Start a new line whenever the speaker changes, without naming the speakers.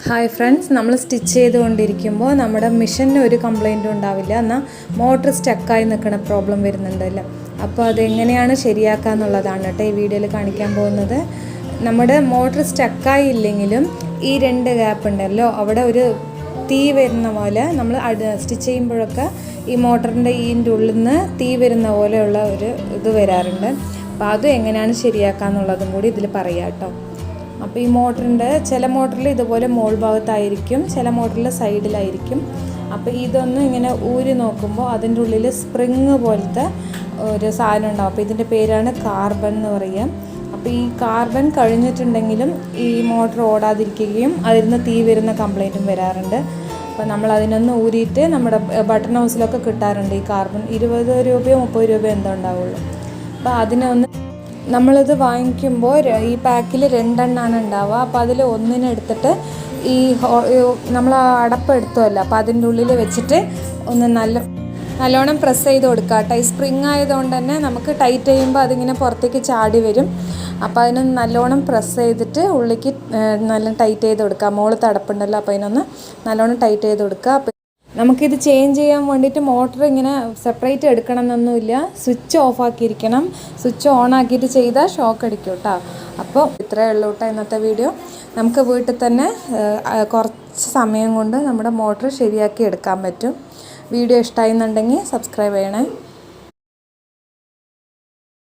Hi friends, നമ്മൾ stitch ചെയ്തുകൊണ്ടിരിക്കുമ്പോൾ നമ്മുടെ മെഷീനിന് ഒരു കംപ്ലൈൻറ്റും ഉണ്ടാവില്ല, എന്നാൽ മോട്ടർ സ്റ്റക്കായി നിൽക്കുന്ന പ്രോബ്ലം വരുന്നുണ്ടല്ലോ. അപ്പോൾ അതെങ്ങനെയാണ് ശരിയാക്കുക എന്നുള്ളതാണ് കേട്ടോ ഈ വീഡിയോയിൽ കാണിക്കാൻ പോകുന്നത്. നമ്മുടെ മോട്ടർ സ്റ്റക്കായി ഇല്ലെങ്കിലും ഈ രണ്ട് ഗ്യാപ്പ് ഉണ്ടല്ലോ, അവിടെ ഒരു തീ വരുന്ന പോലെ നമ്മൾ സ്റ്റിച്ച് ചെയ്യുമ്പോഴൊക്കെ ഈ മോട്ടറിൻ്റെ ഇതിൻ്റെ ഉള്ളിൽ നിന്ന് തീ വരുന്ന പോലെയുള്ള ഒരു ഇത് വരാറുണ്ട്. അപ്പോൾ അതും എങ്ങനെയാണ് ശരിയാക്കുക എന്നുള്ളതും കൂടി ഇതിൽ പറയാം കേട്ടോ. അപ്പോൾ ഈ മോട്ടറിൻ്റെ ചില മോട്ടറിൽ ഇതുപോലെ മോൾ ഭാഗത്തായിരിക്കും, ചില മോട്ടറിൽ സൈഡിലായിരിക്കും. അപ്പോൾ ഇതൊന്ന് ഇങ്ങനെ ഊരി നോക്കുമ്പോൾ അതിൻ്റെ ഉള്ളിൽ സ്പ്രിങ് പോലത്തെ ഒരു സാധനം ഉണ്ടാവും. അപ്പോൾ ഇതിൻ്റെ പേരാണ് കാർബൺ എന്ന് പറയുക. അപ്പോൾ ഈ കാർബൺ കഴിഞ്ഞിട്ടുണ്ടെങ്കിലും ഈ മോട്ടർ ഓടാതിരിക്കുകയും അതിൽ നിന്ന് തീ വരുന്ന കംപ്ലൈൻറ്റും വരാറുണ്ട്. അപ്പോൾ നമ്മൾ അതിനൊന്ന് ഊരിയിട്ട് നമ്മുടെ ബട്ടൺ ഹൗസിലൊക്കെ കിട്ടാറുണ്ട് ഈ കാർബൺ. 20 രൂപയോ 30 രൂപയോ എന്തോ ഉണ്ടാവുള്ളൂ. അപ്പോൾ അതിനൊന്ന് നമ്മളിത് വാങ്ങിക്കുമ്പോൾ ഈ പാക്കിൽ 2 എണ്ണമാണ് ഉണ്ടാവുക. അപ്പോൾ അതിൽ ഒന്നിനെടുത്തിട്ട് ഈ നമ്മൾ അടപ്പ് എടുത്തുമല്ലോ, അപ്പോൾ അതിൻ്റെ ഉള്ളിൽ വെച്ചിട്ട് ഒന്ന് നല്ലോണം പ്രസ് ചെയ്ത് കൊടുക്കുക കേട്ടോ. ഈ സ്പ്രിങ് ആയതുകൊണ്ട് തന്നെ നമുക്ക് ടൈറ്റ് ചെയ്യുമ്പോൾ അതിങ്ങനെ പുറത്തേക്ക് ചാടി വരും. അപ്പോൾ അതിനൊന്ന് നല്ലോണം പ്രസ് ചെയ്തിട്ട് ഉള്ളിലേക്ക് നല്ല ടൈറ്റ് ചെയ്ത് കൊടുക്കുക. മുകളിലത്തെ അടപ്പുണ്ടല്ലോ, അപ്പോൾ അതിനൊന്ന് നല്ലോണം ടൈറ്റ് ചെയ്ത് കൊടുക്കുക. നമുക്കിത് ചേഞ്ച് ചെയ്യാൻ വേണ്ടിയിട്ട് മോട്ടർ ഇങ്ങനെ സെപ്പറേറ്റ് എടുക്കണം എന്നൊന്നുമില്ല, സ്വിച്ച് ഓഫ് ആക്കിയിരിക്കണം. സ്വിച്ച് ഓൺ ആക്കിയിട്ട് ചെയ്താൽ ഷോക്ക് അടിക്കും കേട്ടോ. അപ്പോൾ ഇത്രയേ ഉള്ളൂ കേട്ടോ ഇന്നത്തെ വീഡിയോ. നമുക്ക് വീട്ടിൽ തന്നെ കുറച്ച് സമയം കൊണ്ട് നമ്മുടെ മോട്ടർ ശരിയാക്കി എടുക്കാൻ പറ്റും. വീഡിയോ ഇഷ്ടമായിരുന്നുണ്ടെങ്കിൽ സബ്സ്ക്രൈബ് ചെയ്യണേ.